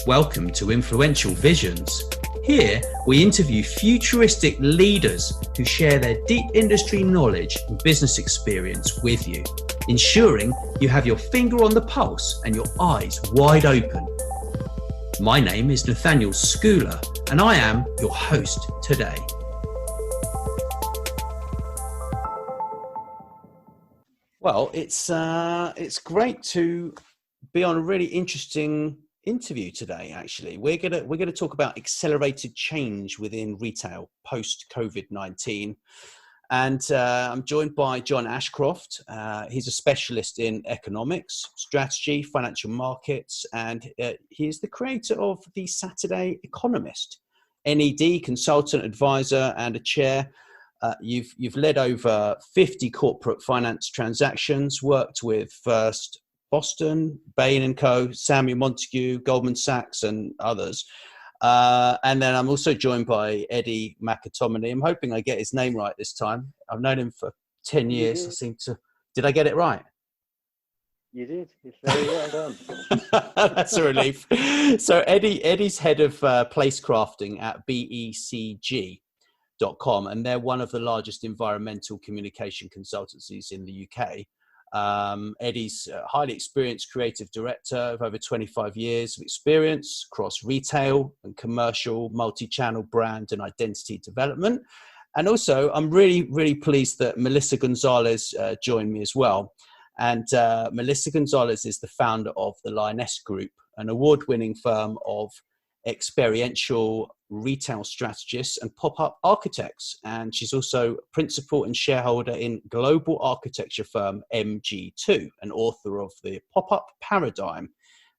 Welcome to Influential Visions. Here, we interview futuristic leaders who share their deep industry knowledge and business experience with you, ensuring you have your finger on the pulse and your eyes wide open. My name is Nathaniel Schooler, and I am your host today. Well, it's great to be on a really interesting interview today. Actually, we're gonna talk about accelerated change within retail post COVID-19, and I'm joined by John Ashcroft. He's a specialist in economics, strategy, financial markets, and he's the creator of the Saturday Economist, NED consultant, advisor, and a chair. You've led over 50 corporate finance transactions, worked with first Boston, Bain Co, Samuel Montagu, Goldman Sachs, and others. And then I'm also joined by Ep44. I'm hoping I get his name right this time. I've known him for 10 years. Did I get it right? You did. It's very well done. That's a relief. So Eddie's head of place crafting at BECG.com, and they're one of the largest environmental communication consultancies in the UK. Eddie's a highly experienced creative director of over 25 years of experience across retail and commercial, multi-channel brand and identity development. And also, I'm really, really pleased that Melissa Gonzalez joined me as well. And Melissa Gonzalez is the founder of the Lionesque Group, an award-winning firm of experiential retail strategists and pop-up architects. And she's also principal and shareholder in global architecture firm MG2, and author of the Pop-Up Paradigm,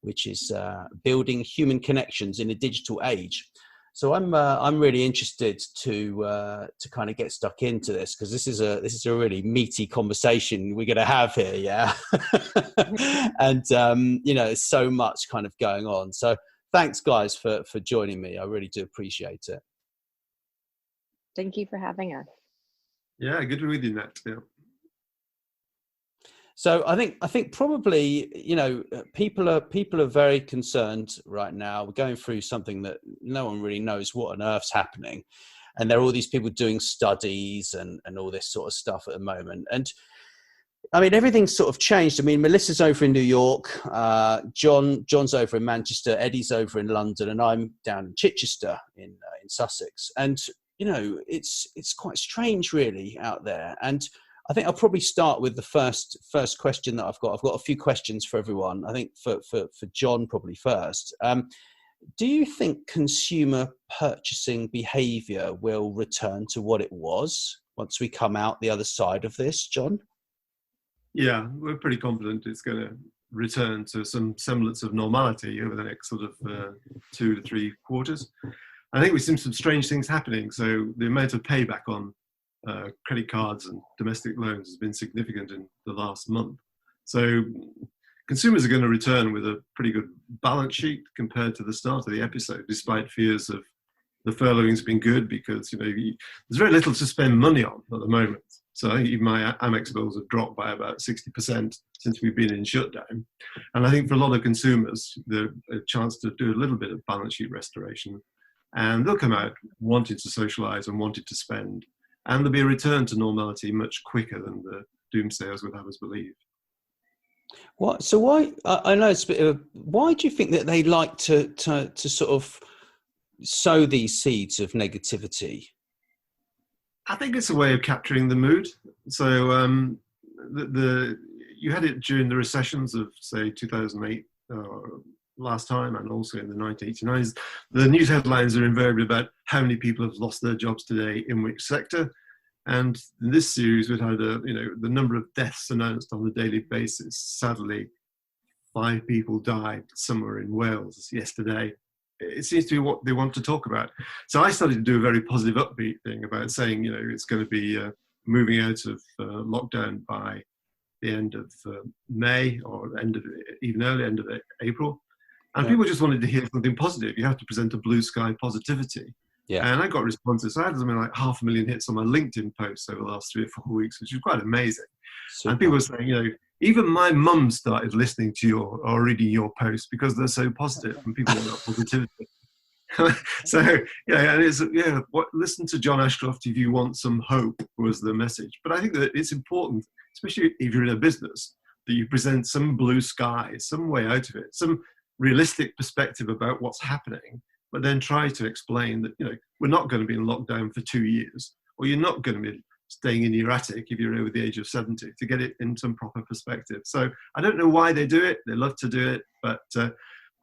which is building human connections in a digital age. So I'm really interested to kind of get stuck into this, because this is a really meaty conversation we're going to have here, yeah. And there's so much kind of going on. So thanks, guys, for joining me. I really do appreciate it. Thank you for having us. Yeah, good to be with you, Nat. Yeah. So I think probably, people are very concerned right now. We're going through something that no one really knows what on earth's happening. And there are all these people doing studies and all this sort of stuff at the moment. And I mean, everything's sort of changed. I mean, Melissa's over in New York, John's over in Manchester, Eddie's over in London, and I'm down in Chichester in Sussex. And, it's quite strange really out there. And I think I'll probably start with the first question that I've got. I've got a few questions for everyone. I think for John probably first. Do you think consumer purchasing behavior will return to what it was once we come out the other side of this, John? Yeah, we're pretty confident it's going to return to some semblance of normality over the next sort of 2 to 3 quarters. I think we've seen some strange things happening. So the amount of payback on credit cards and domestic loans has been significant in the last month. So consumers are going to return with a pretty good balance sheet compared to the start of the episode, despite fears of the furloughing's been good, because there's very little to spend money on at the moment. So I think even my Amex bills have dropped by about 60% since we've been in shutdown. And I think for a lot of consumers, there's a chance to do a little bit of balance sheet restoration, and they'll come out wanting to socialise and wanting to spend. And there'll be a return to normality much quicker than the doomsayers would have us believe. What? So why? I know it's a bit of. Why do you think that they like to sort of sow these seeds of negativity? I think it's a way of capturing the mood. So you had it during the recessions of, say, 2008 last time, and also in the 1989s. The news headlines are invariably about how many people have lost their jobs today in which sector. And in this series, we've had the number of deaths announced on a daily basis. Sadly, 5 people died somewhere in Wales yesterday. It seems to be what they want to talk about. So I started to do a very positive, upbeat thing about saying, it's going to be moving out of lockdown by the end of May, or even early end of April. And people just wanted to hear something positive. You have to present a blue sky positivity. Yeah. And I got responses. I had something like 500,000 hits on my LinkedIn posts over the last 3 or 4 weeks, which is quite amazing. Super. And people were saying, even my mum started listening to your or reading your posts because they're so positive and people want that positivity. So yeah, and it's listen to John Ashcroft if you want some hope was the message. But I think that it's important, especially if you're in a business, that you present some blue sky, some way out of it, some realistic perspective about what's happening, but then try to explain that we're not going to be in lockdown for 2 years, or you're not going to be staying in your attic if you're over the age of 70, to get it in some proper perspective. So I don't know why they do it. They love to do it, but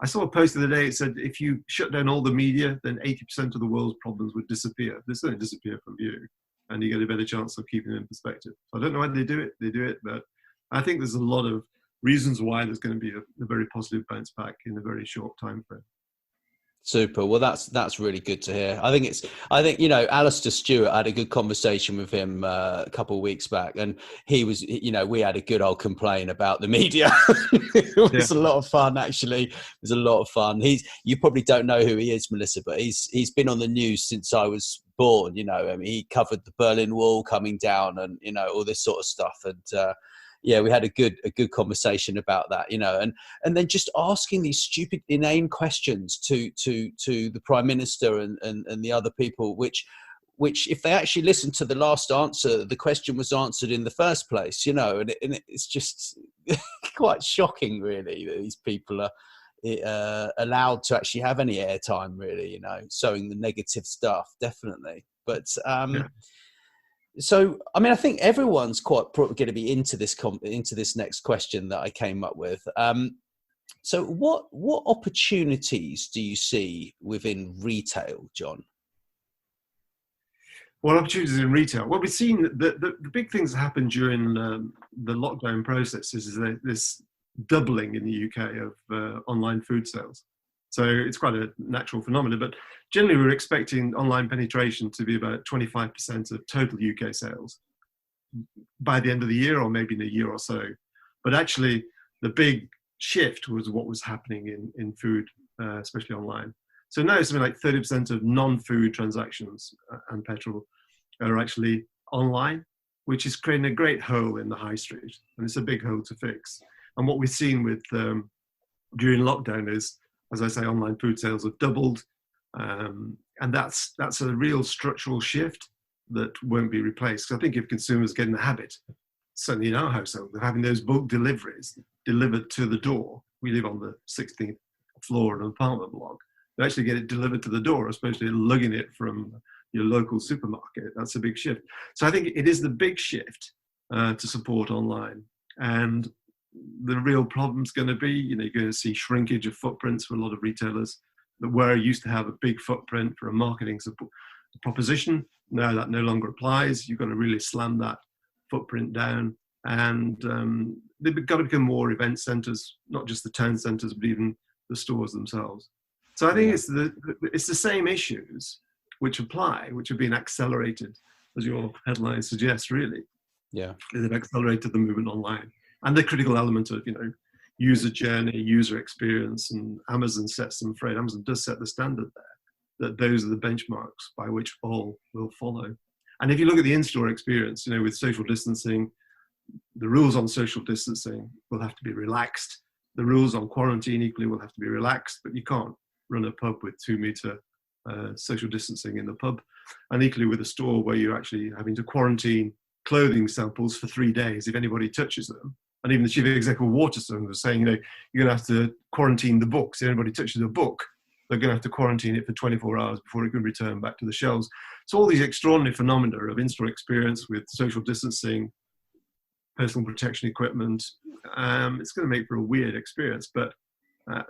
I saw a post the other day. It said if you shut down all the media, then 80% of the world's problems would disappear. They certainly disappear from view, and you get a better chance of keeping them in perspective. So I don't know why they do it. They do it, but I think there's a lot of reasons why there's going to be a very positive bounce back in a very short time frame. Super. Well, that's really good to hear. I think Alistair Stewart, I had a good conversation with him a couple of weeks back, and he was, we had a good old complaint about the media. It was a lot of fun, actually. It was a lot of fun. You probably don't know who he is, Melissa, but he's been on the news since I was born. He covered the Berlin Wall coming down, and all this sort of stuff. And we had a good conversation about that, and then just asking these stupid, inane questions to the Prime Minister and the other people, which if they actually listened to the last answer, the question was answered in the first place, and it's just quite shocking, really, that these people are allowed to actually have any airtime, really, sowing the negative stuff, definitely. But So, I think everyone's quite going to be into this next question that I came up with. So what opportunities do you see within retail, John? What opportunities in retail? Well, we've seen the big things that happened during the lockdown process is this doubling in the UK of online food sales. So it's quite a natural phenomenon, but generally we're expecting online penetration to be about 25% of total UK sales by the end of the year, or maybe in a year or so. But actually the big shift was what was happening in food, especially online. So now something like 30% of non-food transactions and petrol are actually online, which is creating a great hole in the high street. And it's a big hole to fix. And what we've seen with during lockdown is, as I say, online food sales have doubled, and that's a real structural shift that won't be replaced. So I think if consumers get in the habit, certainly in our household, of having those bulk deliveries delivered to the door, we live on the 16th floor of an apartment block, they actually get it delivered to the door, especially lugging it from your local supermarket. That's a big shift. So I think it is the big shift to support online. And the real problem's going to be, you're going to see shrinkage of footprints for a lot of retailers that were used to have a big footprint for a marketing support proposition. Now that no longer applies. You've got to really slam that footprint down, and they've got to become more event centres, not just the town centres, but even the stores themselves. So I think it's the same issues which apply, which have been accelerated, as your headline suggests. Really, they've accelerated the movement online. And the critical element of, user journey, user experience, and Amazon sets them free. Amazon does set the standard there, that those are the benchmarks by which all will follow. And if you look at the in-store experience, with social distancing, the rules on social distancing will have to be relaxed. The rules on quarantine equally will have to be relaxed, but you can't run a pub with 2 meter social distancing in the pub. And equally with a store where you're actually having to quarantine clothing samples for 3 days if anybody touches them. And even the chief executive of Waterstone was saying, you're going to have to quarantine the books. If anybody touches a book, they're going to have to quarantine it for 24 hours before it can return back to the shelves. So all these extraordinary phenomena of in-store experience with social distancing, personal protection equipment, it's going to make for a weird experience, but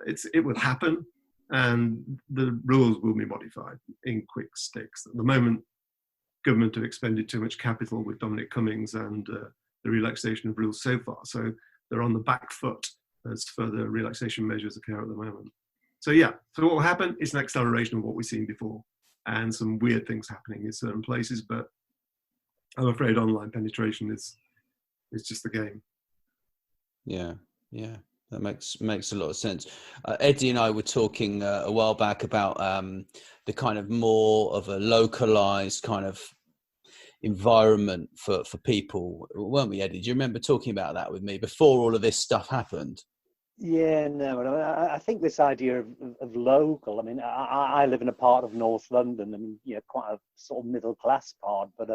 it will happen, and the rules will be modified in quick sticks. At the moment, government have expended too much capital with Dominic Cummings and the relaxation of rules so far. So they're on the back foot as further relaxation measures occur at the moment. So so what will happen is an acceleration of what we've seen before, and some weird things happening in certain places, but I'm afraid online penetration is just the game. Yeah. That makes a lot of sense. Eddie and I were talking a while back about the kind of more of a localized kind of, environment for people, weren't we, Eddie? Do you remember talking about that with me before all of this stuff happened? Yeah, no, I think this idea of local. I mean, I live in a part of North London. I mean, quite a sort of middle class part, but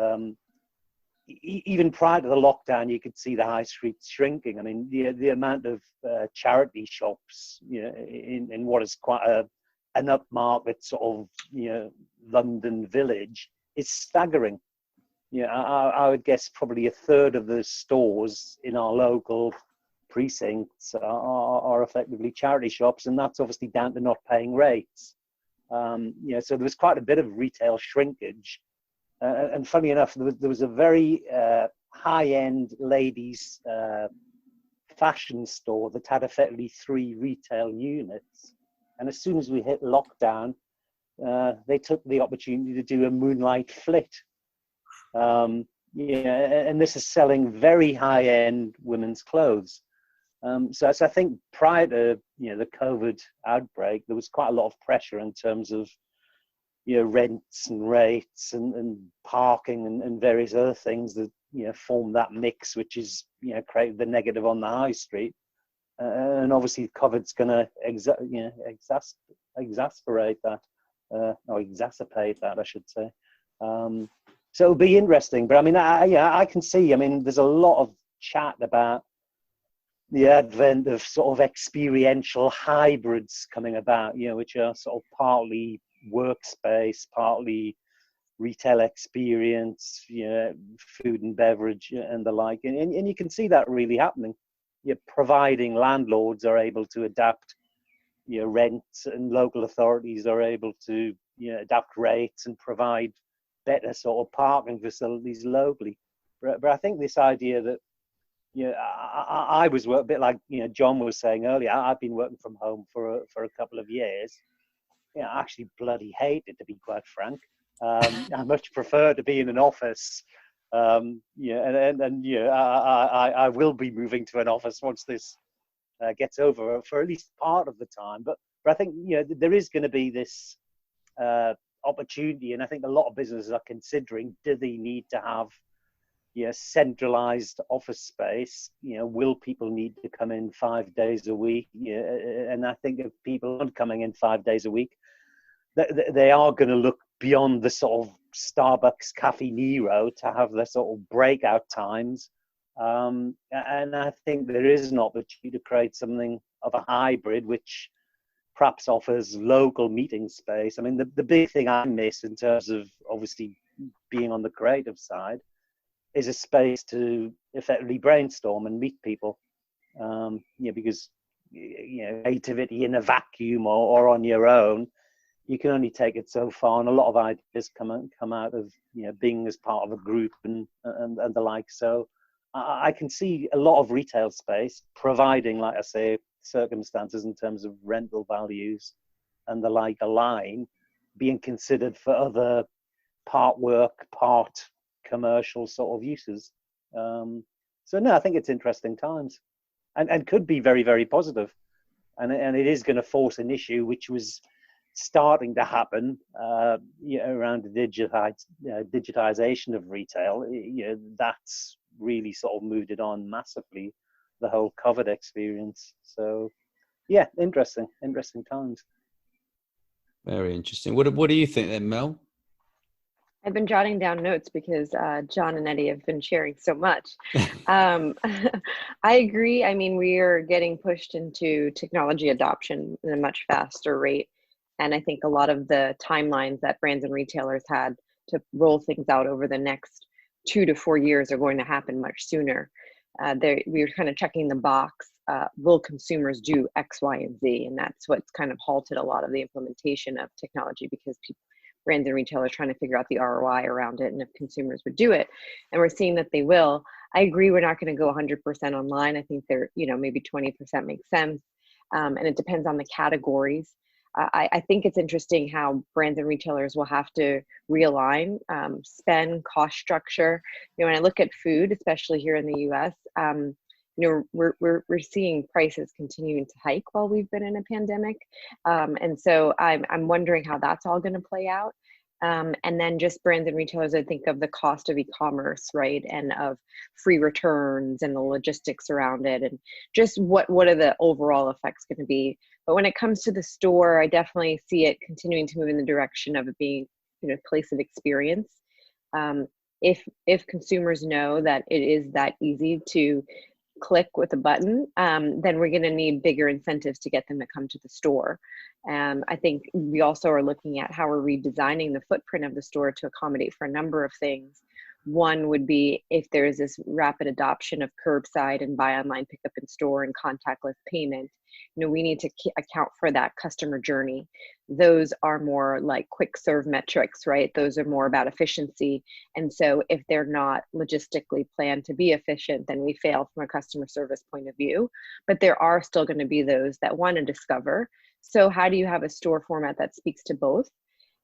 even prior to the lockdown, you could see the high streets shrinking. I mean, the amount of charity shops, in what is quite an upmarket sort of London village is staggering. I would guess probably a third of the stores in our local precincts are effectively charity shops, and that's obviously down to not paying rates. So there was quite a bit of retail shrinkage. And funny enough, there was a very high-end ladies' fashion store that had effectively 3 retail units. And as soon as we hit lockdown, they took the opportunity to do a moonlight flit. And this is selling very high-end women's clothes. So I think prior to the COVID outbreak, there was quite a lot of pressure in terms of rents and rates and parking and various other things that form that mix, which is create the negative on the high street. And obviously COVID's going to exacerbate that, or exacerbate that, I should say. So it'll be interesting. But I mean, I can see. I mean, there's a lot of chat about the advent of sort of experiential hybrids coming about, which are sort of partly workspace, partly retail experience, food and beverage and the like. And you can see that really happening. Providing landlords are able to adapt, rents, and local authorities are able to, adapt rates and provide better sort of parking facilities locally. But I think this idea that, I was a bit like, John was saying earlier, I've been working from home for a couple of years. I actually bloody hate it, to be quite frank. I much prefer to be in an office. I will be moving to an office once this gets over for at least part of the time. But I think, there is going to be this opportunity, and I think a lot of businesses are considering, do they need to have centralized office space? Will people need to come in 5 days a week? And I think if people aren't coming in 5 days a week, they are going to look beyond the sort of Starbucks Cafe Nero to have their sort of breakout times. And I think there is an opportunity to create something of a hybrid, which perhaps offers local meeting space. I mean, the big thing I miss in terms of obviously being on the creative side is a space to effectively brainstorm and meet people. Because creativity in a vacuum or on your own, you can only take it so far, and a lot of ideas come out of being as part of a group and the like. So I can see a lot of retail space, providing, like I say, circumstances in terms of rental values and the like align, being considered for other part work, part commercial sort of uses. So no, I think it's interesting times, and could be very, very positive. And it is going to force an issue which was starting to happen around the digitization of retail. That's really sort of moved it on massively, the whole COVID experience. So yeah, interesting times. Very interesting. What do you think then, Mel? I've been jotting down notes because John and Eddie have been sharing so much. I agree. I mean, we are getting pushed into technology adoption at a much faster rate. And I think a lot of the timelines that brands and retailers had to roll things out over the next 2 to 4 years are going to happen much sooner. We were kind of checking the box. Will consumers do X, Y, and Z? And that's what's kind of halted a lot of the implementation of technology, because brands and retailers trying to figure out the ROI around it and if consumers would do it. And we're seeing that they will. I agree, we're not going to go 100% online. I think maybe 20% makes sense. And it depends on the categories. I think it's interesting how brands and retailers will have to realign spend, cost structure. When I look at food, especially here in the US, we're seeing prices continuing to hike while we've been in a pandemic. And so I'm wondering how that's all going to play out. And then just brands and retailers, I think of the cost of e-commerce, right? And of free returns and the logistics around it, and just what are the overall effects going to be. But when it comes to the store, I definitely see it continuing to move in the direction of it being, a place of experience. If consumers know that it is that easy to click with a button, then we're going to need bigger incentives to get them to come to the store. I think we also are looking at how we're redesigning the footprint of the store to accommodate for a number of things. One would be if there is this rapid adoption of curbside and buy online, pick up in store and contactless payment, we need to account for that customer journey. Those are more like quick serve metrics, right? Those are more about efficiency. And so if they're not logistically planned to be efficient, then we fail from a customer service point of view. But there are still going to be those that want to discover. So how do you have a store format that speaks to both?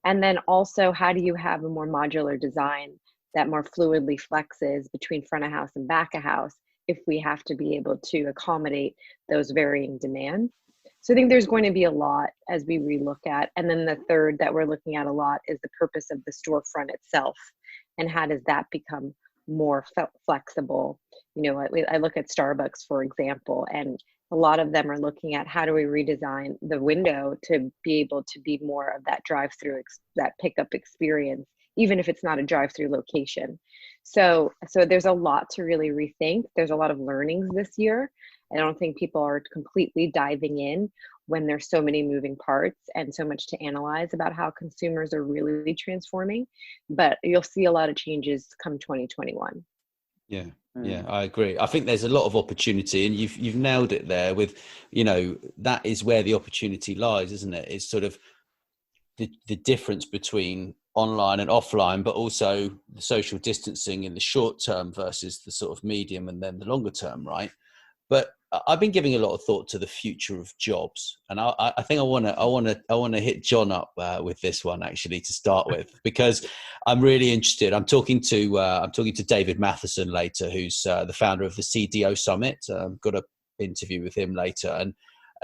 And then also, how do you have a more modular design that more fluidly flexes between front of house and back of house if we have to be able to accommodate those varying demands? So I think there's going to be a lot as we relook at. And then the third that we're looking at a lot is the purpose of the storefront itself, and how does that become more flexible? I look at Starbucks, for example, and a lot of them are looking at how do we redesign the window to be able to be more of that drive-through, that pickup experience, even if it's not a drive-through location. So there's a lot to really rethink. There's a lot of learnings this year. I don't think people are completely diving in when there's so many moving parts and so much to analyze about how consumers are really transforming. But you'll see a lot of changes come 2021. Yeah, I agree. I think there's a lot of opportunity, and you've nailed it there with, that is where the opportunity lies, isn't it? It's sort of the difference between online and offline, but also the social distancing in the short term versus the sort of medium and then the longer term, right? But I've been giving a lot of thought to the future of jobs, and I think I want to hit John up with this one actually to start with, because I'm really interested. I'm talking to David Matheson later, who's the founder of the CDO Summit. Got an interview with him later, and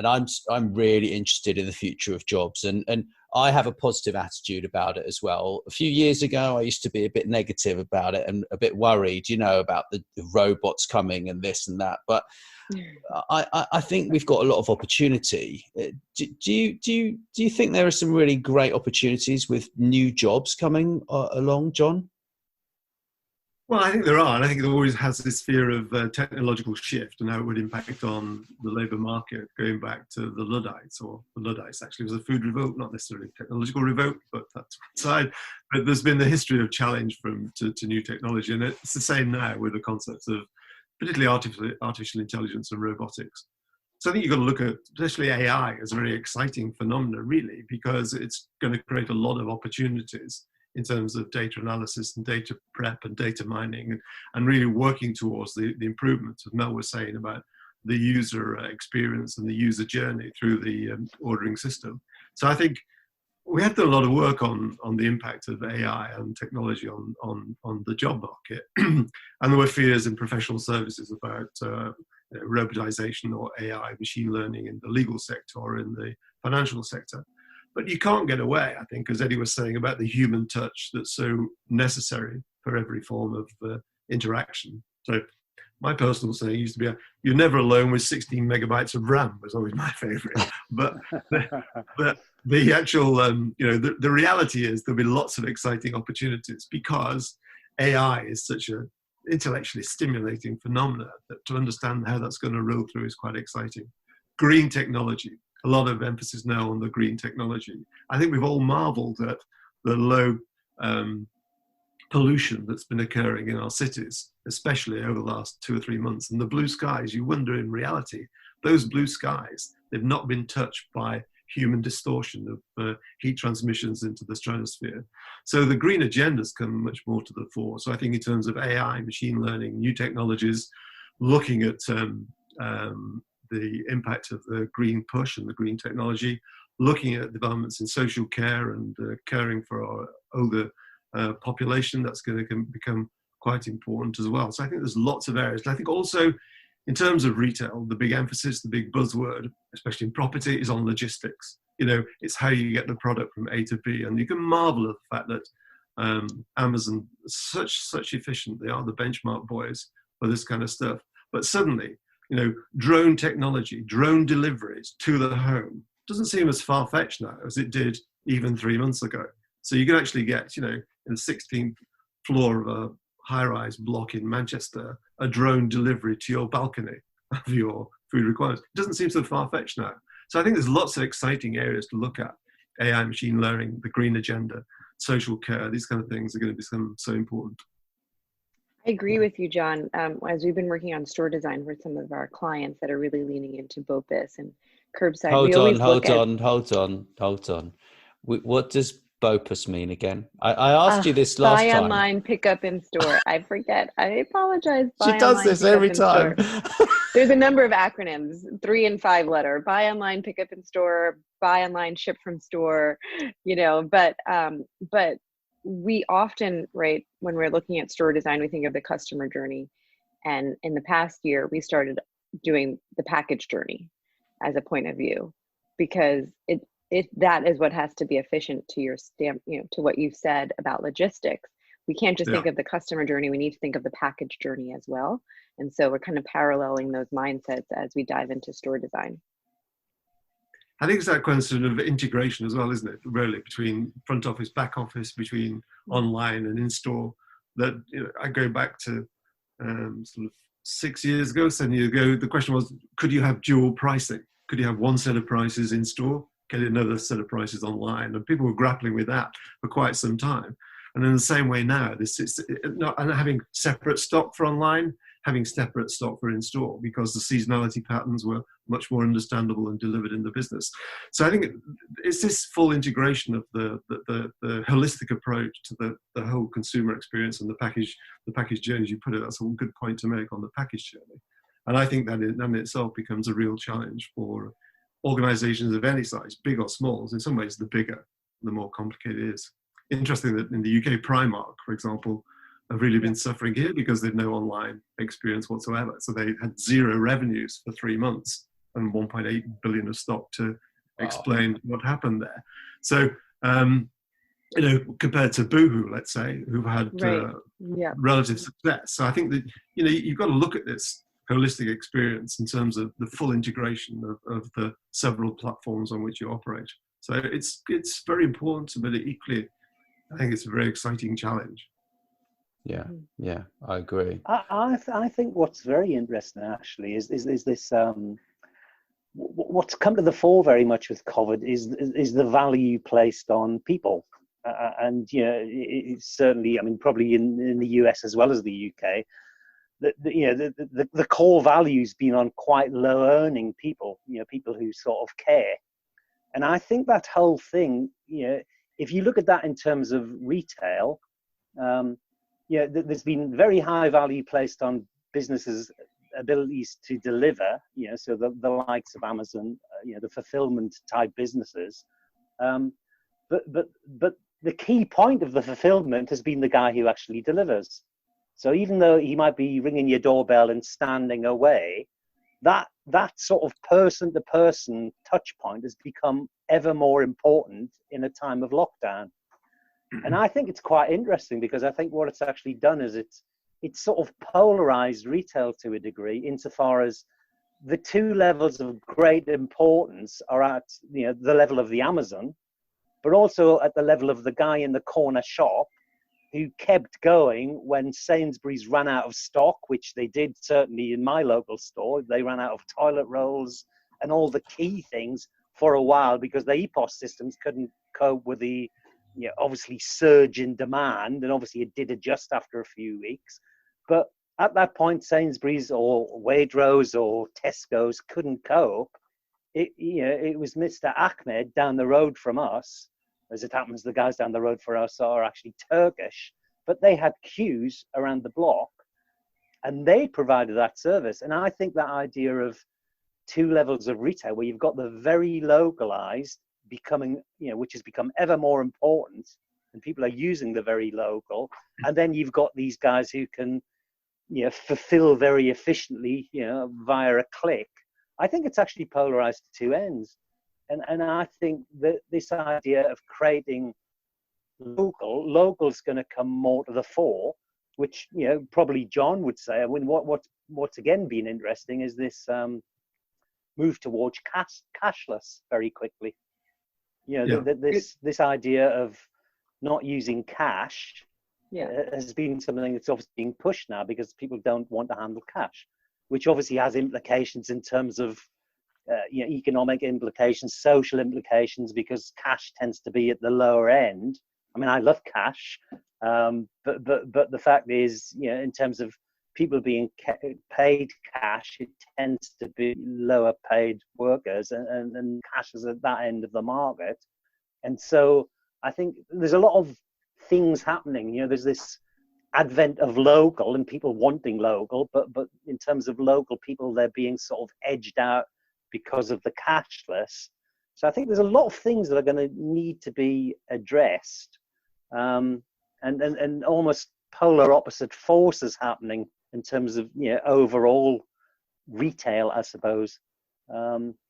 I'm really interested in the future of jobs, and I have a positive attitude about it as well. A few years ago, I used to be a bit negative about it and a bit worried, about the robots coming and this and that. But I think we've got a lot of opportunity. Do you think there are some really great opportunities with new jobs coming along, John? Well, I think there are, and I think there always has this fear of technological shift and how it would impact on the labour market, going back to the Luddites, or the Luddites actually was a food revolt, not necessarily a technological revolt, but that's one side. But there's been the history of challenge to new technology, and it's the same now with the concepts of particularly artificial intelligence and robotics. So I think you've got to look at, especially AI, as a very exciting phenomenon, really, because it's going to create a lot of opportunities in terms of data analysis and data prep and data mining, and really working towards the improvements, as Mel was saying, about the user experience and the user journey through the ordering system. So I think we have done a lot of work on the impact of AI and technology on the job market. And there were fears in professional services about robotization or AI, machine learning in the legal sector or in the financial sector. But you can't get away, I think, as Eddie was saying, about the human touch that's so necessary for every form of interaction. So my personal saying used to be, you're never alone with 16 megabytes of RAM was always my favorite. But the actual, the reality is there'll be lots of exciting opportunities, because AI is such an intellectually stimulating phenomenon that to understand how that's going to roll through is quite exciting. Green technology. A lot of emphasis now on the green technology. I think we've all marveled at the low pollution that's been occurring in our cities, especially over the last 2 or 3 months. And the blue skies, you wonder in reality, those blue skies, they've not been touched by human distortion of heat transmissions into the stratosphere. So the green agendas come much more to the fore. So I think in terms of AI, machine learning, new technologies, looking at the impact of the green push and the green technology, looking at developments in social care and caring for our older population, that's going to become quite important as well. So I think there's lots of areas. And I think also in terms of retail, the big emphasis, the big buzzword, especially in property, is on logistics. it's how you get the product from A to B. And you can marvel at the fact that Amazon, such efficient, they are the benchmark boys for this kind of stuff. But suddenly, drone technology, drone deliveries to the home doesn't seem as far-fetched now as it did even 3 months ago. So you can actually get, in the 16th floor of a high-rise block in Manchester, a drone delivery to your balcony of your food requirements. It doesn't seem so far-fetched now. So I think there's lots of exciting areas to look at. AI, machine learning, the green agenda, social care, these kind of things are going to become so important. I agree with you, John. As we've been working on store design for some of our clients that are really leaning into BOPIS and curbside. Hold on. What does BOPIS mean again? I asked you this last time. Buy online, pick up in store. I forget. I apologize. She does this every time. There's a number of acronyms, 3 and 5 letter. Buy online, pick up in store. Buy online, ship from store. But we often, right, when we're looking at store design, we think of the customer journey. And in the past year, we started doing the package journey as a point of view, because that is what has to be efficient to your stamp, to what you've said about logistics. We can't just think of the customer journey. We need to think of the package journey as well. And so we're kind of paralleling those mindsets as we dive into store design. I think it's that question of integration as well, isn't it? Really, between front office, back office, between online and in-store. That I go back to sort of 6 years ago, 7 years ago. The question was, could you have dual pricing? Could you have one set of prices in store, get another set of prices online? And people were grappling with that for quite some time. And in the same way now, and having separate stock for online, having separate stock for in-store, because the seasonality patterns were much more understandable and delivered in the business. So I think it's this full integration of the holistic approach to the whole consumer experience and the package journey, as you put it. That's a good point to make on the package journey. And I think that in itself becomes a real challenge for organizations of any size, big or small. In some ways, the bigger, the more complicated it is. Interesting that in the UK, Primark, for example, have really been suffering here because they've no online experience whatsoever. So they had 0 revenues for 3 months and 1.8 billion of stock to explain what happened there. So, compared to Boohoo, let's say, who've had relative success. So I think that, you've got to look at this holistic experience in terms of the full integration of the several platforms on which you operate. So it's very important, but equally, I think it's a very exciting challenge. Yeah, I agree. I think what's very interesting actually is this what's come to the fore very much with COVID is the value placed on people, and it's certainly, I mean, probably in the US as well as the UK, the core value's been on quite low earning people, people who sort of care. And I think that whole thing, if you look at that in terms of retail, there's been very high value placed on businesses' abilities to deliver, so the likes of Amazon, the fulfillment type businesses. But the key point of the fulfillment has been the guy who actually delivers. So even though he might be ringing your doorbell and standing away, that sort of person-to-person touch point has become ever more important in a time of lockdown. And I think it's quite interesting, because I think what it's actually done is it's sort of polarized retail to a degree, insofar as the 2 levels of great importance are at the level of the Amazon, but also at the level of the guy in the corner shop who kept going when Sainsbury's ran out of stock, which they did certainly in my local store. They ran out of toilet rolls and all the key things for a while because the EPOS systems couldn't cope with the obviously surge in demand, and obviously it did adjust after a few weeks. But at that point, Sainsbury's or Waitrose or Tesco's couldn't cope. It was Mr. Ahmed down the road from us. As it happens, the guys down the road for us are actually Turkish, but they had queues around the block, and they provided that service. And I think that idea of 2 levels of retail, where you've got the very localized becoming, which has become ever more important, and people are using the very local, and then you've got these guys who can, fulfill very efficiently, via a click. I think it's actually polarized to 2 ends. And I think that this idea of creating local's going to come more to the fore, which, you know, probably John would say. I mean, what's again been interesting is this move towards cashless very quickly. You know, this idea of not using cash has been something that's obviously being pushed now because people don't want to handle cash, which obviously has implications in terms of you know, economic implications, social implications, because cash tends to be at the lower end. I mean, I love cash, but the fact is, you know, in terms of people being paid cash, it tends to be lower paid workers, and cash is at that end of the market. And so I think there's a lot of things happening. You know, there's this advent of local and people wanting local, but in terms of local people, they're being sort of edged out because of the cashless. So I think there's a lot of things that are going to need to be addressed, and almost polar opposite forces happening in terms of, you know, overall retail, I suppose,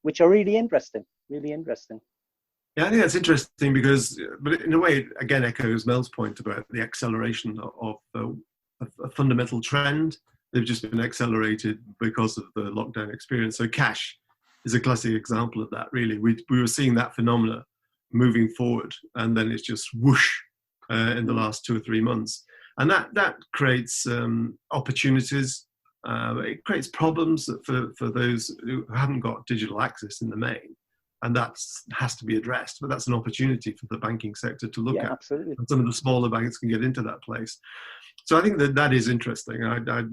which are really interesting. Yeah, I think that's interesting because, but in a way, it again echoes Mel's point about the acceleration of a fundamental trend. They've just been accelerated because of the lockdown experience. So cash is a classic example of that, really. We were seeing that phenomena moving forward, and then it's just whoosh in the last 2 or 3 months. And that creates opportunities. It creates problems for those who haven't got digital access in the main. And that has to be addressed, but that's an opportunity for the banking sector to look at. Absolutely. And some of the smaller banks can get into that place. So I think that is interesting. I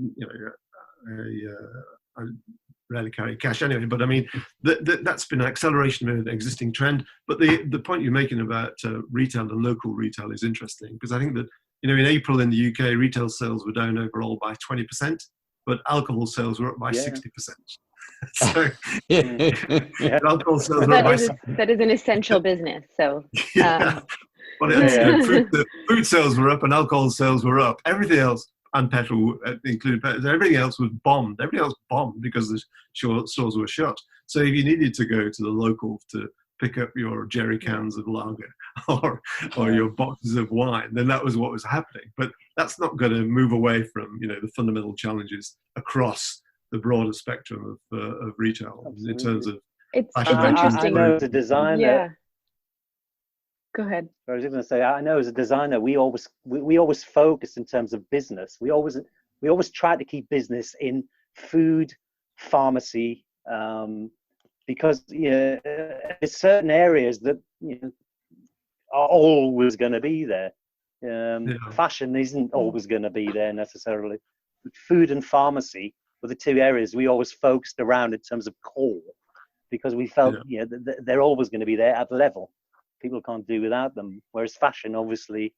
rarely carry cash anyway, but I mean, that's been an acceleration of an existing trend. But the point you're making about retail and local retail is interesting, because I think that, you know, in April in the UK, retail sales were down overall by 20%, but alcohol sales were up by 60%. So alcohol sales were up by 60%. That is an essential business. So food sales were up and alcohol sales were up. Everything else, and petrol, including petrol, everything else was bombed. Everything else bombed because the stores were shut. So if you needed to go to the local to pick up your jerry cans of lager or your boxes of wine, then that was what was happening. But that's not going to move away from, you know, the fundamental challenges across the broader spectrum of retail. Absolutely. In terms of it's interesting. I know as a designer. Yeah. Go ahead. I was going to say, I know as a designer, we always focus in terms of business. We always try to keep business in food, pharmacy, because, you know, there's certain areas that, you know, are always going to be there. Fashion isn't always going to be there necessarily. But food and pharmacy were the two areas we always focused around in terms of core, because we felt, you know, they're always going to be there at level. People can't do without them. Whereas fashion, obviously,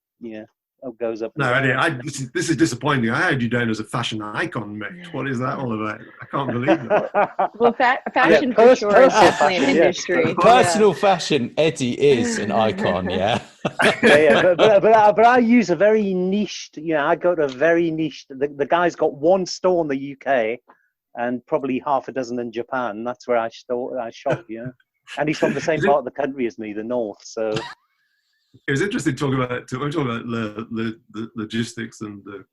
goes up. No, this is disappointing. I had you down as a fashion icon, mate. What is that all about? I can't believe that. Well, fashion for sure is definitely an industry. Personal fashion, Eddie is an icon, yeah. But I use a very niched, you know, I go to a very niched, the guy's got one store in the UK and probably half a dozen in Japan. That's where I shop, you know. And he's from the same part of the country as me, the north. So it was interesting talking about the logistics and the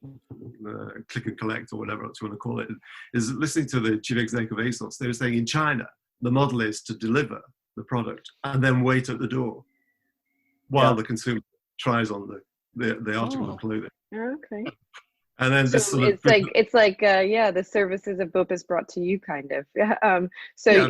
click and collect, or whatever else you want to call it. Is listening to the chief executive of ASOS. They were saying in China the model is to deliver the product and then wait at the door while the consumer tries on the article of clothing. Okay. And then the services of BOP is brought to you, kind of.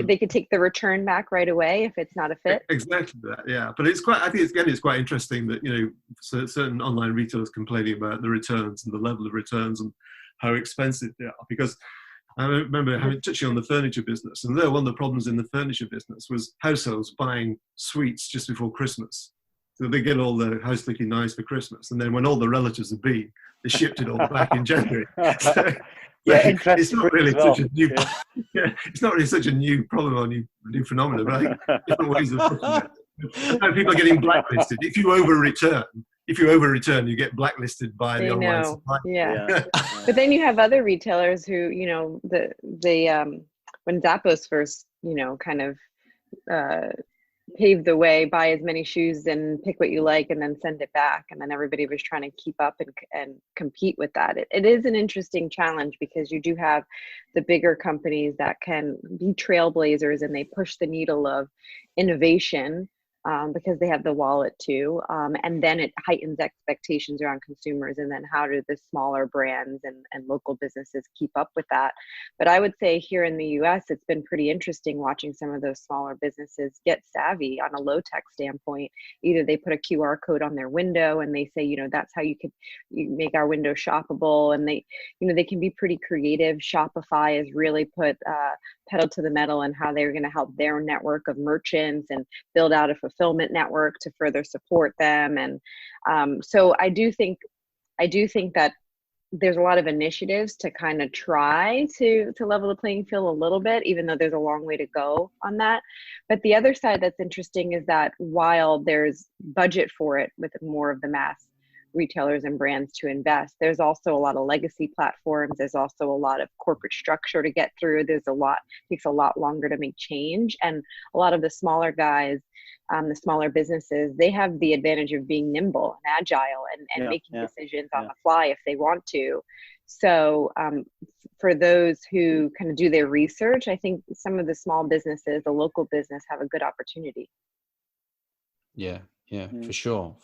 They could take the return back right away if it's not a fit. Exactly that, yeah. But I think it's quite interesting that, you know, certain online retailers complaining about the returns and the level of returns and how expensive they are. Because I remember touching on the furniture business, and one of the problems in the furniture business was households buying sweets just before Christmas. So they get all the house looking nice for Christmas, and then when all the relatives have been, they shipped it all back in January. So, it's not really such a new. It's not really such a new problem or new phenomenon. But I think different ways of looking at it. Now people are getting blacklisted. If you over return, you get blacklisted by the online supply. Yeah. But then you have other retailers who, you know, when Zappos first, you know, kind of paved the way, buy as many shoes and pick what you like and then send it back. And then everybody was trying to keep up and compete with that. It is an interesting challenge because you do have the bigger companies that can be trailblazers and they push the needle of innovation because they have the wallet too. And then it heightens expectations around consumers. And then how do the smaller brands and local businesses keep up with that? But I would say here in the US, it's been pretty interesting watching some of those smaller businesses get savvy on a low tech standpoint. Either they put a QR code on their window and they say, that's how you make our window shoppable. And they can be pretty creative. Shopify has really put pedal to the metal and how they're going to help their network of merchants and build out a fulfillment network to further support them. And so I do think that there's a lot of initiatives to kind of try to level the playing field a little bit, even though there's a long way to go on that. But the other side that's interesting is that while there's budget for it with more of the mass retailers and brands to invest, there's also a lot of legacy platforms. There's also a lot of corporate structure to get through. Takes a lot longer to make change. And a lot of the smaller guys, the smaller businesses, they have the advantage of being nimble and agile and making decisions on the fly if they want to. So for those who kind of do their research, I think some of the small businesses, the local business, have a good opportunity. Yeah, for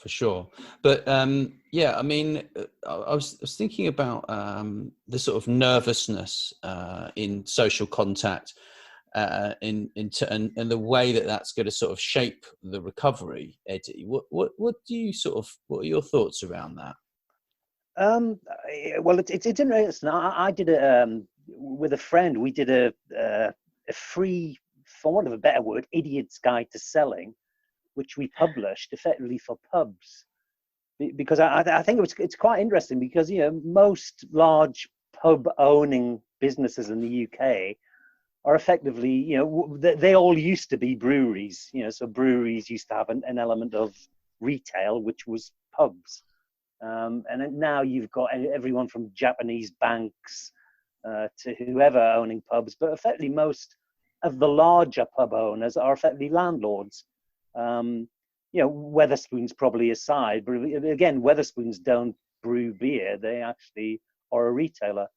sure. But I mean, I was thinking about the sort of nervousness in social contact, and the way that's going to sort of shape the recovery. Eddie, what are your thoughts around that? Well, it's interesting. I did it with a friend. We did a free, for want of a better word, idiot's guide to selling, which we published effectively for pubs, because I think it's quite interesting because most large pub owning businesses in the UK are effectively they all used to be breweries. So breweries used to have an element of retail, which was pubs, and now you've got everyone from Japanese banks to whoever owning pubs, but effectively most of the larger pub owners are effectively landlords. Weatherspoons probably aside, but again, Weatherspoons don't brew beer; they actually are a retailer.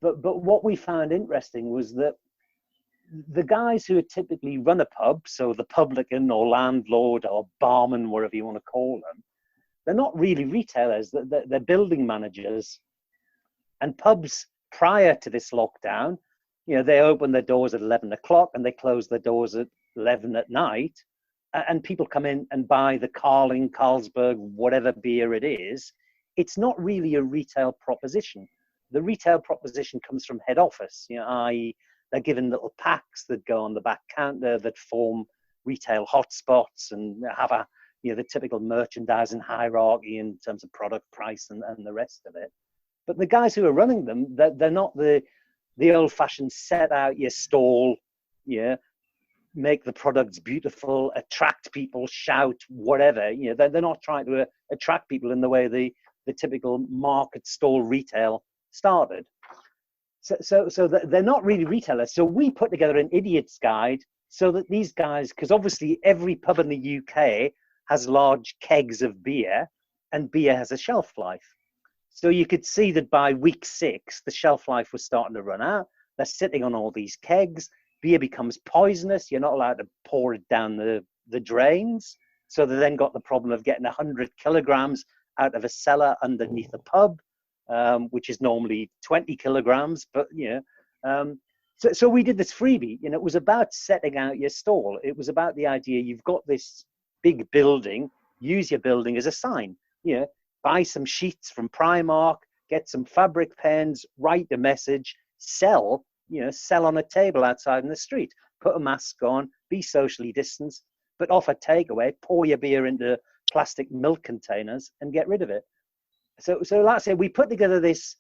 But what we found interesting was that the guys who typically run a pub, so the publican or landlord or barman, whatever you want to call them, they're not really retailers. They're building managers. And pubs prior to this lockdown, they open their doors at 11 o'clock and they close their doors at 11 at night. And people come in and buy the Carling, Carlsberg, whatever beer it is. It's not really a retail proposition. The retail proposition comes from head office, i.e. they're given little packs that go on the back counter that form retail hotspots and have the typical merchandising hierarchy in terms of product price and the rest of it. But the guys who are running them, they're not the old-fashioned set out your stall, make the products beautiful, attract people, shout, whatever. They're not trying to attract people in the way the typical market stall retail started. So they're not really retailers. So we put together an idiot's guide so that these guys, because obviously every pub in the UK has large kegs of beer, and beer has a shelf life. So you could see that by week 6, the shelf life was starting to run out. They're sitting on all these kegs. Beer becomes poisonous. You're not allowed to pour it down the drains. So they then got the problem of getting 100 kilograms out of a cellar underneath a pub, which is normally 20 kilograms. But, so we did this freebie. It was about setting out your stall. It was about the idea you've got this big building, use your building as a sign. Buy some sheets from Primark, get some fabric pens, write a message, sell on a table outside in the street, put a mask on, be socially distanced, but offer takeaway, pour your beer into plastic milk containers and get rid of it. So like I said, we put together this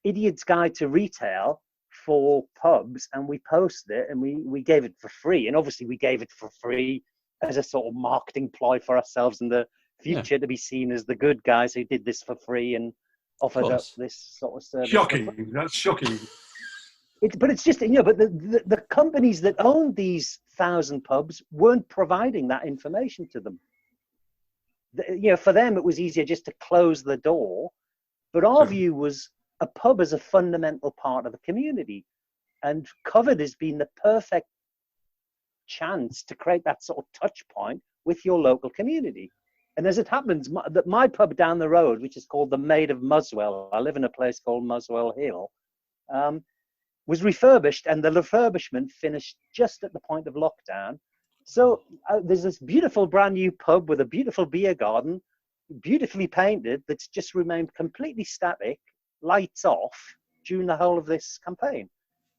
idiot's guide to retail for pubs and we posted it and we gave it for free. And obviously we gave it for free as a sort of marketing ploy for ourselves in the future to be seen as the good guys who did this for free and offered up this sort of service. Shocking. That's shocking. But it's just, but the companies that owned these 1,000 pubs weren't providing that information to them. For them, it was easier just to close the door. But our view was a pub as a fundamental part of the community. And COVID has been the perfect chance to create that sort of touch point with your local community. And as it happens, my pub down the road, which is called the Maid of Muswell, I live in a place called Muswell Hill, was refurbished, and the refurbishment finished just at the point of lockdown. So there's this beautiful brand new pub with a beautiful beer garden, beautifully painted, that's just remained completely static, lights off during the whole of this campaign.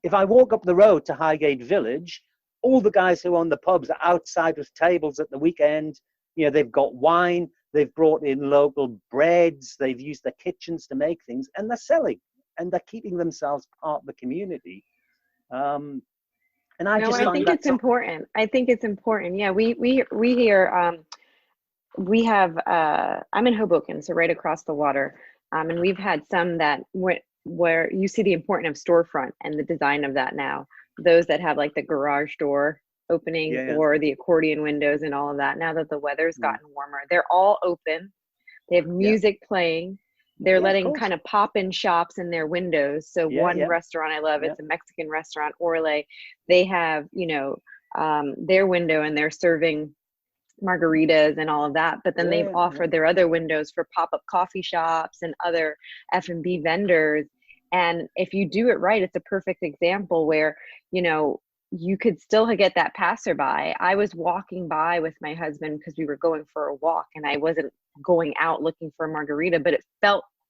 If I walk up the road to Highgate Village, all the guys who own the pubs are outside with tables at the weekend. They've got wine, they've brought in local breads, they've used the kitchens to make things, and they're selling, and they're keeping themselves part of the community. And I think it's important. I think it's important. Yeah, we here, we have, I'm in Hoboken, so right across the water. And we've had some that where you see the importance of storefront and the design of that now. Those that have like the garage door opening or the accordion windows and all of that. Now that the weather's gotten warmer, they're all open. They have music playing. They're letting kind of pop-in shops in their windows. So one restaurant I love, it's a Mexican restaurant, Orle. They have, their window, and they're serving margaritas and all of that. But then they've offered their other windows for pop-up coffee shops and other F&B vendors. And if you do it right, it's a perfect example where, you could still get that passerby. I was walking by with my husband because we were going for a walk, and I wasn't going out looking for a margarita, but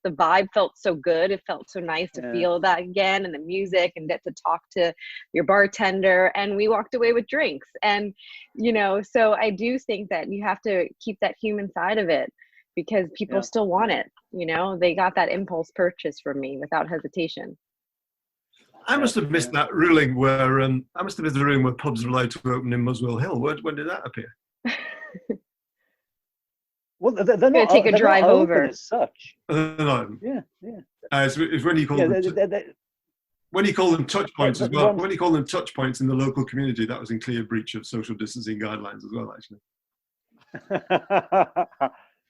the vibe felt so good. It felt so nice to feel that again, and the music, and get to talk to your bartender. And we walked away with drinks. And, so I do think that you have to keep that human side of it, because people still want it. They got that impulse purchase from me without hesitation. I must have missed that ruling where pubs are allowed to open in Muswell Hill. When did that appear? Well, they're not going to take a drive over as such. It's when you call them when you call them touch points as well. When you call them touch points in the local community, that was in clear breach of social distancing guidelines as well, actually.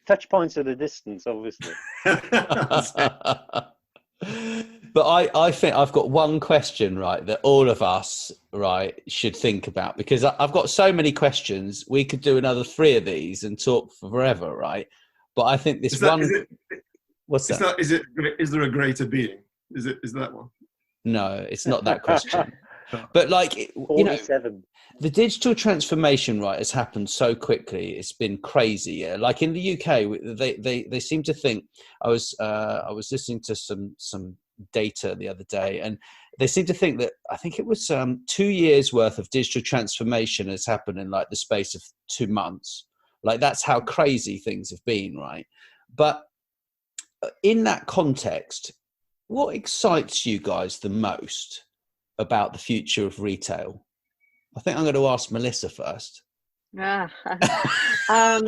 Touch points at a distance, obviously. But I think I've got one question, right, that all of us, right, should think about, because I've got so many questions. We could do another 3 of these and talk for forever, right? But I think this what's that? Is there a greater being? Is that one? No, it's not that question. But 47. The digital transformation, right, has happened so quickly. It's been crazy. Yeah? Like in the UK, they seem to think. I was listening to some data the other day, and they seem to think that, I think it was 2 years worth of digital transformation has happened in like the space of 2 months. Like that's how crazy things have been, right? But in that context, what excites you guys the most about the future of retail? I think I'm going to ask Melissa first. I am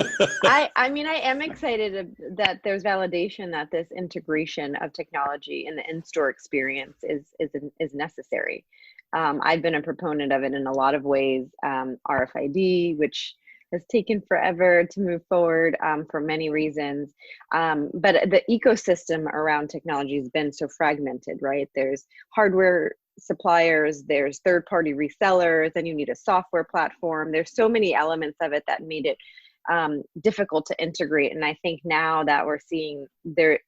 excited that there's validation that this integration of technology in the in-store experience is necessary. I've been a proponent of it in a lot of ways. RFID, which has taken forever to move forward for many reasons. But the ecosystem around technology has been so fragmented, right? There's hardware suppliers, there's third-party resellers, and you need a software platform. There's so many elements of it that made it difficult to integrate. And I think now that we're seeing there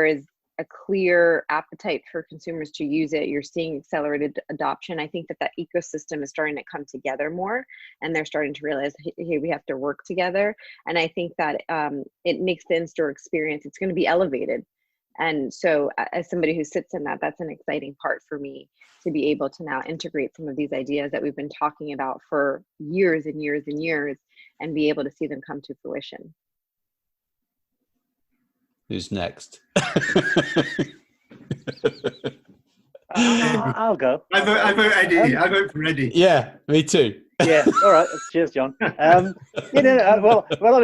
is a clear appetite for consumers to use it, you're seeing accelerated adoption. I think that ecosystem is starting to come together more, and they're starting to realize, hey, we have to work together. And I think that it makes the in-store experience, it's going to be elevated. And so as somebody who sits in that, that's an exciting part for me, to be able to now integrate some of these ideas that we've been talking about for years and years and years, and be able to see them come to fruition. Who's next? I'll go. I vote Eddie. I vote for Eddie. Yeah, me too. Yeah. All right. Cheers, John. Well, I mean,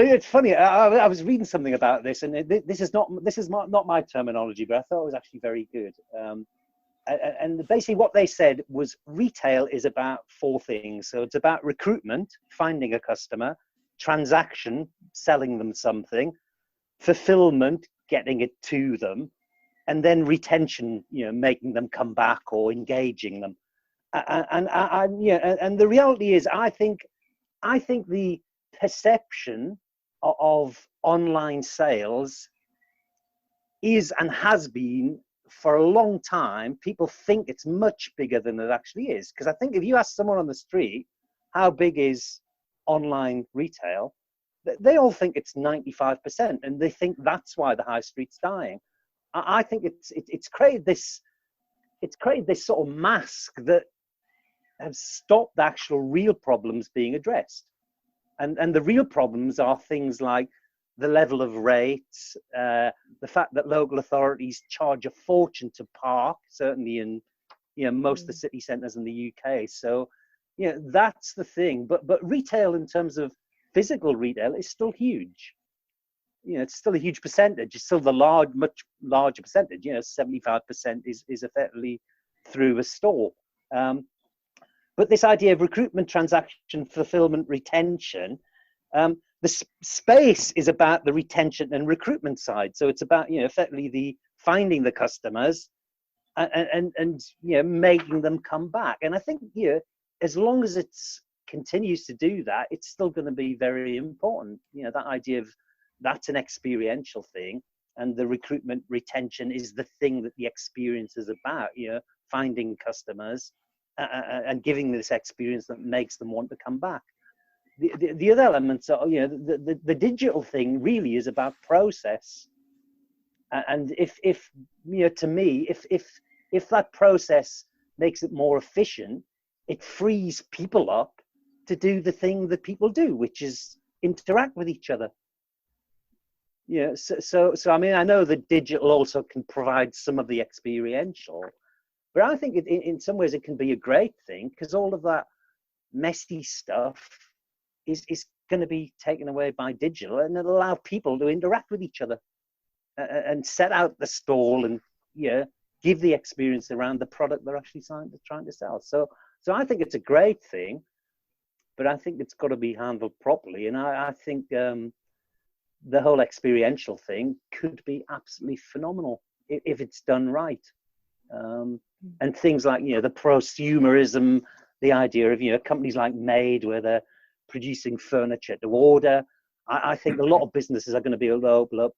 it's funny. I was reading something about this, and this is not my terminology, but I thought it was actually very good. and basically what they said was retail is about four things. So it's about recruitment, finding a customer, transaction, selling them something, fulfillment, getting it to them, and then retention, making them come back or engaging them. And the reality is, I think the perception of online sales is and has been for a long time. People think it's much bigger than it actually is. Because I think if you ask someone on the street, how big is online retail, they all think it's 95%, and they think that's why the high street's dying. I think it's created this sort of mask that has stopped the actual real problems being addressed. And the real problems are things like the level of rates, the fact that local authorities charge a fortune to park, certainly in most of the city centres in the UK. So that's the thing. But retail, in terms of physical retail, is still huge. It's still a huge percentage. It's still the much larger percentage. 75% is effectively through a store. But this idea of recruitment, transaction, fulfillment, retention, the space is about the retention and recruitment side. So it's about effectively the finding the customers and making them come back. And I think as long as it continues to do that, it's still going to be very important. That idea of that's an experiential thing, and the recruitment retention is the thing that the experience is about. Finding customers and giving this experience that makes them want to come back. The other elements are, the digital thing really is about process. And if to me, if that process makes it more efficient, it frees people up to do the thing that people do, which is interact with each other. So I mean, I know that digital also can provide some of the experiential, but I think in some ways it can be a great thing, because all of that messy stuff is going to be taken away by digital, and it'll allow people to interact with each other and set out the stall and give the experience around the product they're actually trying to sell. So I think it's a great thing, but I think it's got to be handled properly. And I think the whole experiential thing could be absolutely phenomenal if it's done right. And things like the prosumerism, the idea of companies like Made, where they're producing furniture to order. I think a lot of businesses are going to be able to open up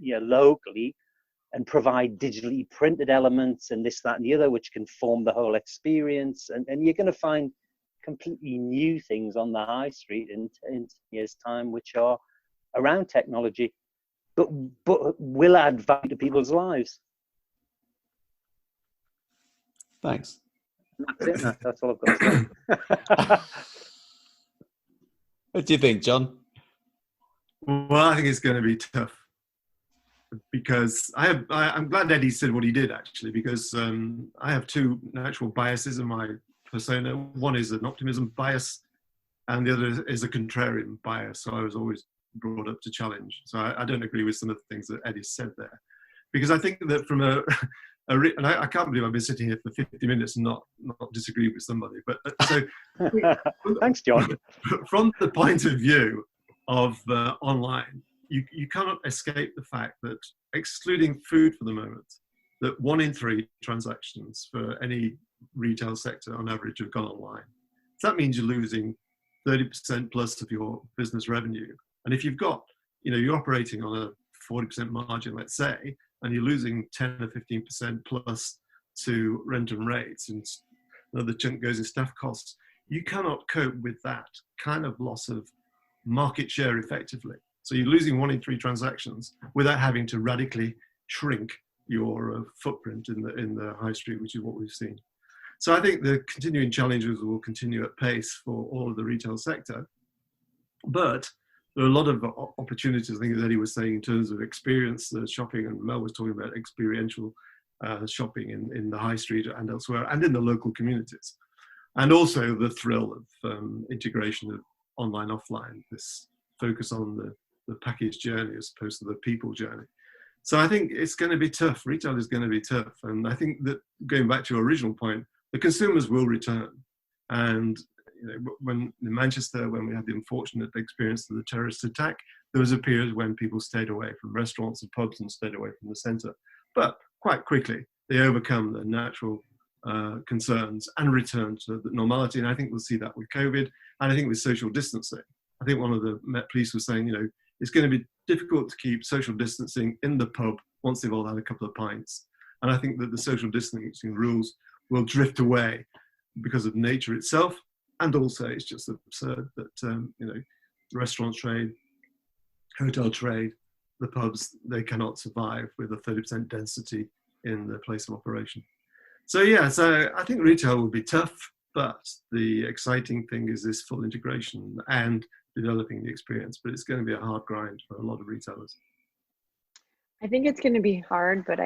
locally and provide digitally printed elements and this, that, and the other, which can form the whole experience. And you're going to find completely new things on the high street in years' time, which are around technology, but will add value to people's lives. Thanks. That's it. That's all I've got to say. What do you think, John? Well, I think it's going to be tough, because I'm glad Eddie said what he did, actually, because I have two natural biases in my persona. One is an optimism bias, and the other is a contrarian bias. So I was always brought up to challenge. So I don't agree with some of the things that Eddie said there, because I think that from and I can't believe I've been sitting here for 50 minutes and not disagree with somebody. But so thanks, John. From the point of view of online, you cannot escape the fact that, excluding food for the moment, that 1 in 3 transactions for any retail sector on average have gone online. So that means you're losing 30% plus of your business revenue. And if you've got, you're operating on a 40% margin, let's say, and you're losing 10 or 15% plus to rent and rates, and another chunk goes in staff costs, you cannot cope with that kind of loss of market share effectively. So you're losing 1 in 3 transactions without having to radically shrink your footprint in the high street, which is what we've seen. So I think the continuing challenges will continue at pace for all of the retail sector, but there are a lot of opportunities, I think, as Eddie was saying, in terms of experience shopping, and Mel was talking about experiential shopping in the high street and elsewhere, and in the local communities. And also the thrill of integration of online, offline, this focus on the package journey as opposed to the people journey. So I think it's going to be tough. Retail is going to be tough. And I think that, going back to your original point, the consumers will return. And when in Manchester, when we had the unfortunate experience of the terrorist attack, there was a period when people stayed away from restaurants and pubs and stayed away from the centre. But quite quickly, they overcome the natural concerns and return to the normality. And I think we'll see that with COVID, and I think with social distancing. I think one of the Met Police was saying, it's going to be difficult to keep social distancing in the pub once they've all had a couple of pints. And I think that the social distancing rules will drift away because of nature itself. And also, it's just absurd that, the restaurant trade, hotel trade, the pubs, they cannot survive with a 30% density in the place of operation. So I think retail will be tough, but the exciting thing is this full integration and developing the experience. But it's going to be a hard grind for a lot of retailers. I think it's going to be hard, but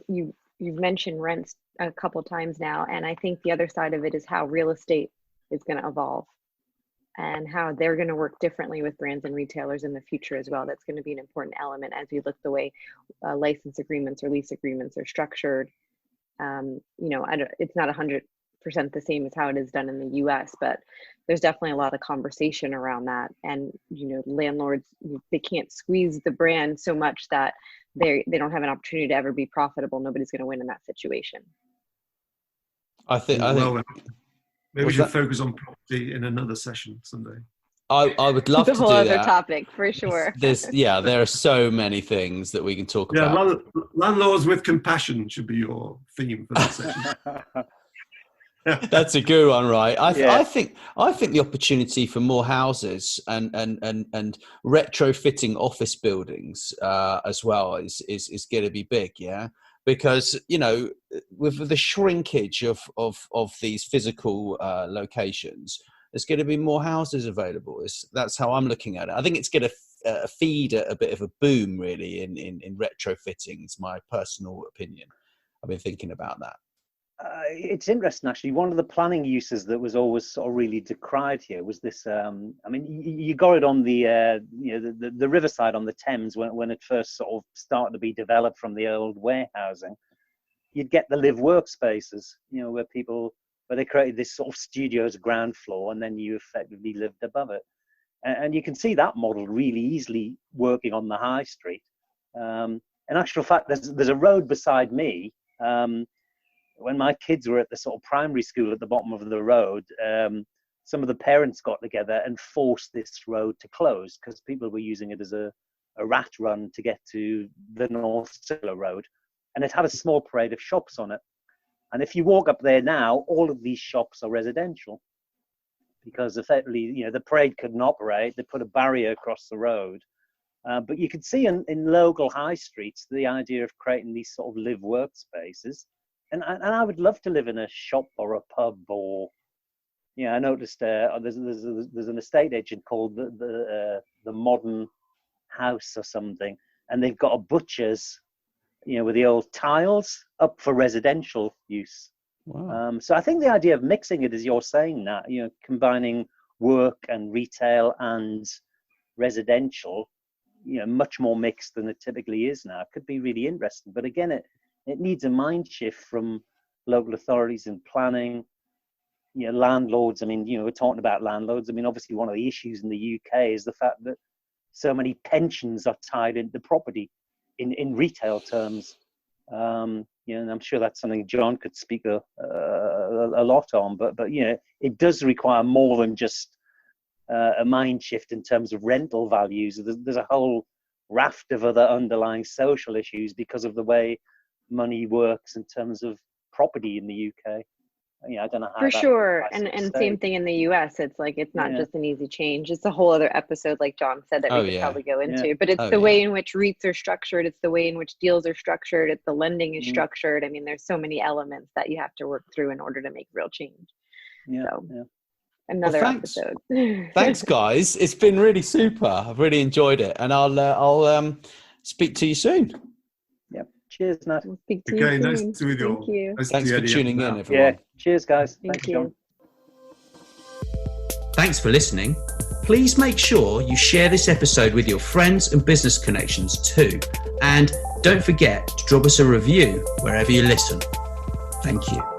you've mentioned rents a couple times now, and I think the other side of it is how real estate is going to evolve and how they're going to work differently with brands and retailers in the future as well. That's going to be an important element as we look the way license agreements or lease agreements are structured. It's not 100% the same as how it is done in the US, but there's definitely a lot of conversation around that. And, landlords, they can't squeeze the brand so much that they don't have an opportunity to ever be profitable. Nobody's going to win in that situation. I think maybe we should focus on property in another session someday. I would love to do that. The whole other topic, for sure. There are so many things that we can talk about. Landlords with compassion should be your theme for this session. That's a good one, right? I think the opportunity for more houses and retrofitting office buildings as well is going to be big, yeah. Because with the shrinkage of these physical locations, there's going to be more houses available. That's how I'm looking at it. I think it's going to feed a bit of a boom, really, in retrofitting. It's my personal opinion. I've been thinking about that. It's interesting, actually. One of the planning uses that was always sort of really decried here was this. You got it on the riverside on the Thames when it first sort of started to be developed from the old warehousing. You'd get the live workspaces, where they created this sort of studio's ground floor, and then you effectively lived above it. And you can see that model really easily working on the high street. In actual fact, there's a road beside me. When my kids were at the sort of primary school at the bottom of the road, some of the parents got together and forced this road to close because people were using it as a rat run to get to the North Circular Road. And it had a small parade of shops on it. And if you walk up there now, all of these shops are residential because effectively, the parade couldn't operate. They put a barrier across the road. But you could see in local high streets, the idea of creating these sort of live workspaces. And I would love to live in a shop or a pub or, I noticed there's an estate agent called the Modern House or something, and they've got a butcher's, with the old tiles up for residential use. Wow. So I think the idea of mixing it, as you're saying, that combining work and retail and residential, much more mixed than it typically is now, could be really interesting. But again, it needs a mind shift from local authorities in planning, landlords. We're talking about landlords. Obviously one of the issues in the UK is the fact that so many pensions are tied into property in retail terms. And I'm sure that's something John could speak a lot on, but it does require more than just a mind shift in terms of rental values. There's a whole raft of other underlying social issues because of the way money works in terms of property in the UK. I don't know how. For sure, and same thing in the US. It's like it's not just an easy change. It's a whole other episode, like John said, that we could probably go into. But it's the way in which REITs are structured. It's the way in which deals are structured. It's the lending is structured. There's so many elements that you have to work through in order to make real change. Another episode. Thanks, guys. It's been really super. I've really enjoyed it, and I'll speak to you soon. Cheers, Nat. We'll speak to you soon. Nice to meet you all. Thank you. Thanks for tuning in, everyone. Yeah, cheers, guys. Thank you. Thanks for listening. Please make sure you share this episode with your friends and business connections too. And don't forget to drop us a review wherever you listen. Thank you.